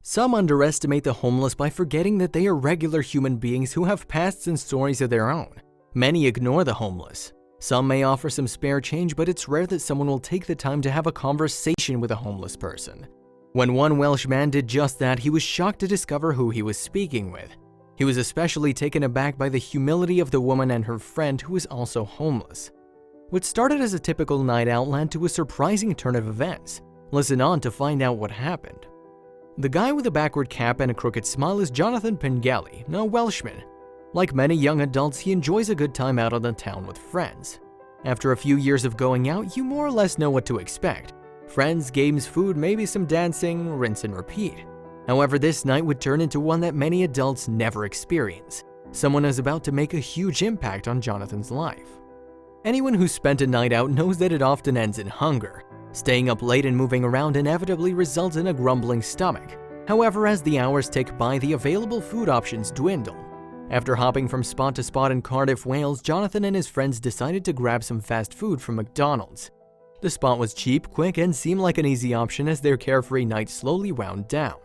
Some underestimate the homeless by forgetting that they are regular human beings who have pasts and stories of their own. Many ignore the homeless. Some may offer some spare change, but it's rare that someone will take the time to have a conversation with a homeless person. When one Welsh man did just that, he was shocked to discover who he was speaking with. He was especially taken aback by the humility of the woman and her friend who was also homeless. What started as a typical night out led to a surprising turn of events. Listen on to find out what happened. The guy with a backward cap and a crooked smile is Jonathan Pengelly, a Welshman. Like many young adults, he enjoys a good time out on the town with friends. After a few years of going out, you more or less know what to expect. Friends, games, food, maybe some dancing, rinse and repeat. However, this night would turn into one that many adults never experience. Someone is about to make a huge impact on Jonathan's life. Anyone who spent a night out knows that it often ends in hunger. Staying up late and moving around inevitably results in a grumbling stomach. However, as the hours tick by, the available food options dwindle. After hopping from spot to spot in Cardiff, Wales, Jonathan and his friends decided to grab some fast food from McDonald's. The spot was cheap, quick, and seemed like an easy option as their carefree night slowly wound down.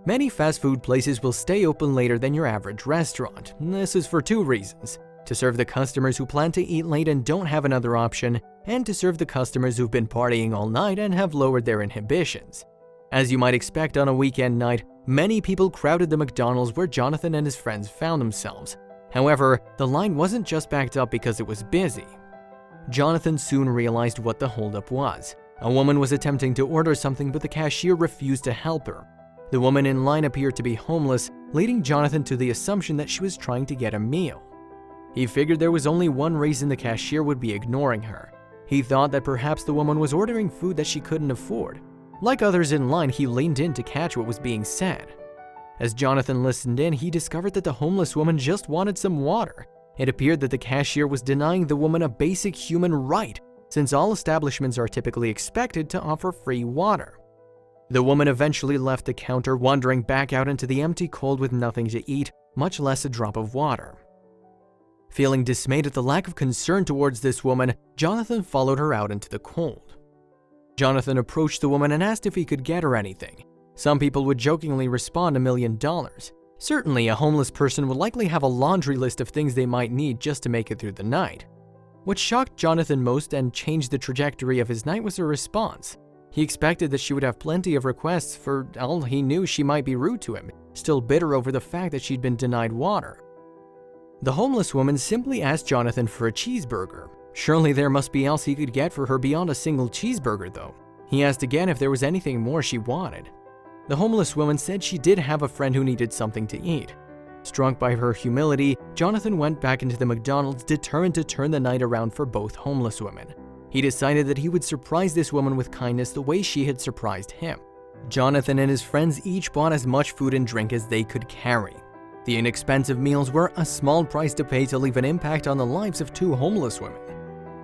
Many fast food places will stay open later than your average restaurant. This is for two reasons: to serve the customers who plan to eat late and don't have another option, and to serve the customers who've been partying all night and have lowered their inhibitions. As you might expect on a weekend night, many people crowded the McDonald's where Jonathan and his friends found themselves. However, the line wasn't just backed up because it was busy. Jonathan soon realized what the holdup was. A woman was attempting to order something, but the cashier refused to help her. The woman in line appeared to be homeless, leading Jonathan to the assumption that she was trying to get a meal. He figured there was only one reason the cashier would be ignoring her. He thought that perhaps the woman was ordering food that she couldn't afford. Like others in line, he leaned in to catch what was being said. As Jonathan listened in, he discovered that the homeless woman just wanted some water. It appeared that the cashier was denying the woman a basic human right, since all establishments are typically expected to offer free water. The woman eventually left the counter, wandering back out into the empty cold with nothing to eat, much less a drop of water. Feeling dismayed at the lack of concern towards this woman, Jonathan followed her out into the cold. Jonathan approached the woman and asked if he could get her anything. Some people would jokingly respond $1 million. Certainly, a homeless person would likely have a laundry list of things they might need just to make it through the night. What shocked Jonathan most and changed the trajectory of his night was her response. He expected that she would have plenty of requests. For all he knew, she might be rude to him, still bitter over the fact that she'd been denied water. The homeless woman simply asked Jonathan for a cheeseburger. Surely there must be else he could get for her beyond a single cheeseburger, though. He asked again if there was anything more she wanted. The homeless woman said she did have a friend who needed something to eat. Struck by her humility, Jonathan went back into the McDonald's, determined to turn the night around for both homeless women. He decided that he would surprise this woman with kindness the way she had surprised him. Jonathan and his friends each bought as much food and drink as they could carry. The inexpensive meals were a small price to pay to leave an impact on the lives of two homeless women.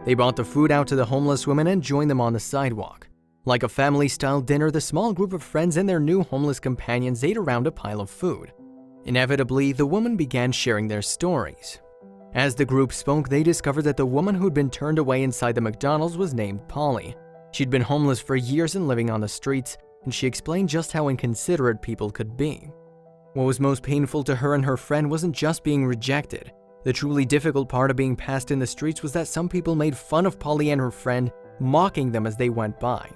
They brought the food out to the homeless women and joined them on the sidewalk. Like a family-style dinner, the small group of friends and their new homeless companions ate around a pile of food. Inevitably, the women began sharing their stories. As the group spoke, they discovered that the woman who'd been turned away inside the McDonald's was named Polly. She'd been homeless for years and living on the streets, and she explained just how inconsiderate people could be. What was most painful to her and her friend wasn't just being rejected. The truly difficult part of being passed in the streets was that some people made fun of Polly and her friend, mocking them as they went by.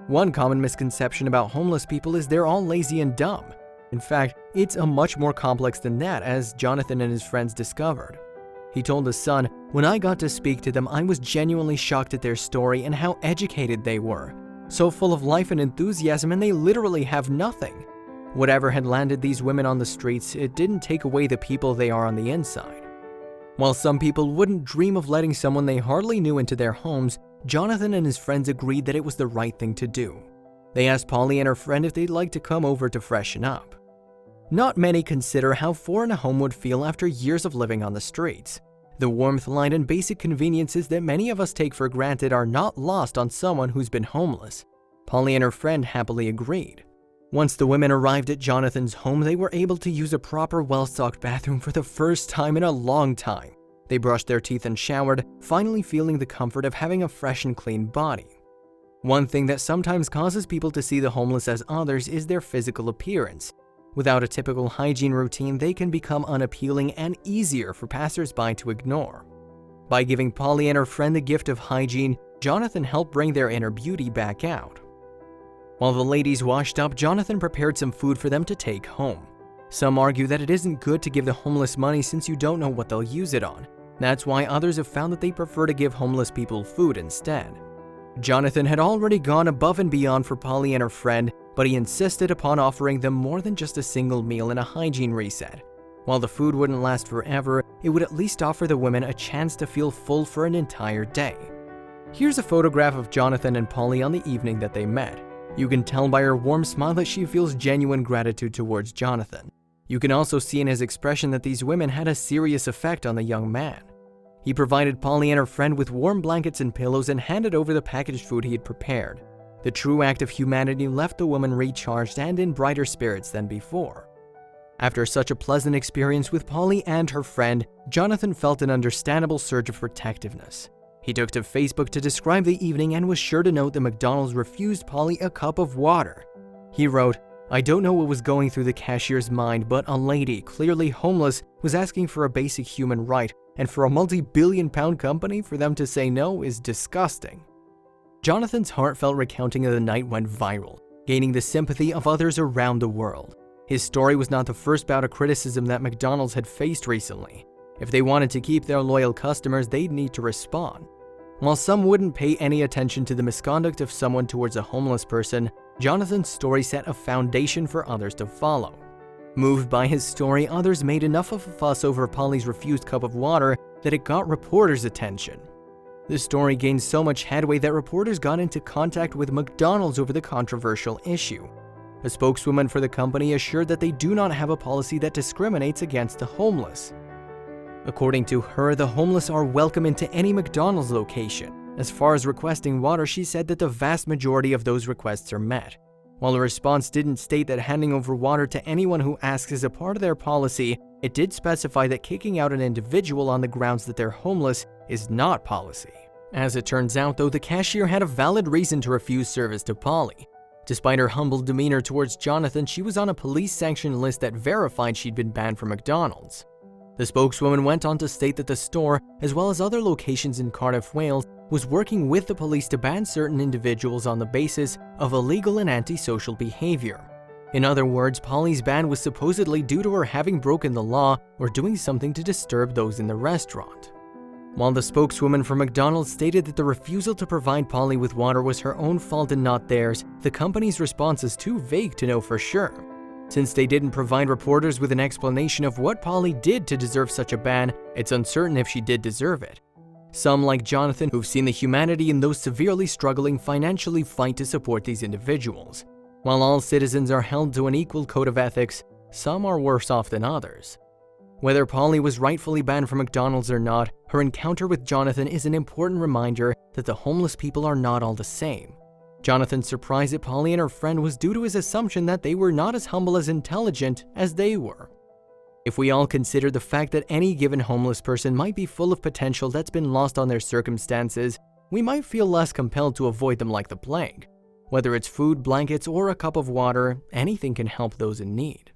One common misconception about homeless people is they're all lazy and dumb. In fact, it's a much more complex than that, as Jonathan and his friends discovered. He told his son, "When I got to speak to them, I was genuinely shocked at their story and how educated they were. So full of life and enthusiasm, and they literally have nothing. Whatever had landed these women on the streets, it didn't take away the people they are on the inside." While some people wouldn't dream of letting someone they hardly knew into their homes, Jonathan and his friends agreed that it was the right thing to do. They asked Polly and her friend if they'd like to come over to freshen up. Not many consider how foreign a home would feel after years of living on the streets. The warmth, light, and basic conveniences that many of us take for granted are not lost on someone who's been homeless. Polly and her friend happily agreed. Once the women arrived at Jonathan's home, they were able to use a proper, well-stocked bathroom for the first time in a long time. They brushed their teeth and showered, finally feeling the comfort of having a fresh and clean body. One thing that sometimes causes people to see the homeless as others is their physical appearance. Without a typical hygiene routine, they can become unappealing and easier for passers-by to ignore. By giving Polly and her friend the gift of hygiene, Jonathan helped bring their inner beauty back out. While the ladies washed up, Jonathan prepared some food for them to take home. Some argue that it isn't good to give the homeless money since you don't know what they'll use it on. That's why others have found that they prefer to give homeless people food instead. Jonathan had already gone above and beyond for Polly and her friend, but he insisted upon offering them more than just a single meal and a hygiene reset. While the food wouldn't last forever, it would at least offer the women a chance to feel full for an entire day. Here's a photograph of Jonathan and Polly on the evening that they met. You can tell by her warm smile that she feels genuine gratitude towards Jonathan. You can also see in his expression that these women had a serious effect on the young man. He provided Polly and her friend with warm blankets and pillows and handed over the packaged food he had prepared. The true act of humanity left the woman recharged and in brighter spirits than before. After such a pleasant experience with Polly and her friend, Jonathan felt an understandable surge of protectiveness. He took to Facebook to describe the evening and was sure to note that McDonald's refused Polly a cup of water. He wrote, "I don't know what was going through the cashier's mind, but a lady, clearly homeless, was asking for a basic human right, and for a multi-billion-pound company for them to say no is disgusting." Jonathan's heartfelt recounting of the night went viral, gaining the sympathy of others around the world. His story was not the first bout of criticism that McDonald's had faced recently. If they wanted to keep their loyal customers, they'd need to respond. While some wouldn't pay any attention to the misconduct of someone towards a homeless person, Jonathan's story set a foundation for others to follow. Moved by his story, others made enough of a fuss over Polly's refused cup of water that it got reporters' attention. The story gained so much headway that reporters got into contact with McDonald's over the controversial issue. A spokeswoman for the company assured that they do not have a policy that discriminates against the homeless. According to her, the homeless are welcome into any McDonald's location. As far as requesting water, she said that the vast majority of those requests are met. While the response didn't state that handing over water to anyone who asks is a part of their policy, it did specify that kicking out an individual on the grounds that they're homeless is not policy. As it turns out, though, the cashier had a valid reason to refuse service to Polly. Despite her humble demeanor towards Jonathan, she was on a police-sanctioned list that verified she'd been banned from McDonald's. The spokeswoman went on to state that the store, as well as other locations in Cardiff, Wales, was working with the police to ban certain individuals on the basis of illegal and antisocial behavior. In other words, Polly's ban was supposedly due to her having broken the law or doing something to disturb those in the restaurant. While the spokeswoman for McDonald's stated that the refusal to provide Polly with water was her own fault and not theirs, the company's response is too vague to know for sure. Since they didn't provide reporters with an explanation of what Polly did to deserve such a ban, it's uncertain if she did deserve it. Some, like Jonathan, who've seen the humanity in those severely struggling, financially fight to support these individuals. While all citizens are held to an equal code of ethics, some are worse off than others. Whether Polly was rightfully banned from McDonald's or not, her encounter with Jonathan is an important reminder that the homeless people are not all the same. Jonathan's surprise at Polly and her friend was due to his assumption that they were not as humble as intelligent as they were. If we all consider the fact that any given homeless person might be full of potential that's been lost on their circumstances, we might feel less compelled to avoid them like the plague. Whether it's food, blankets, or a cup of water, anything can help those in need.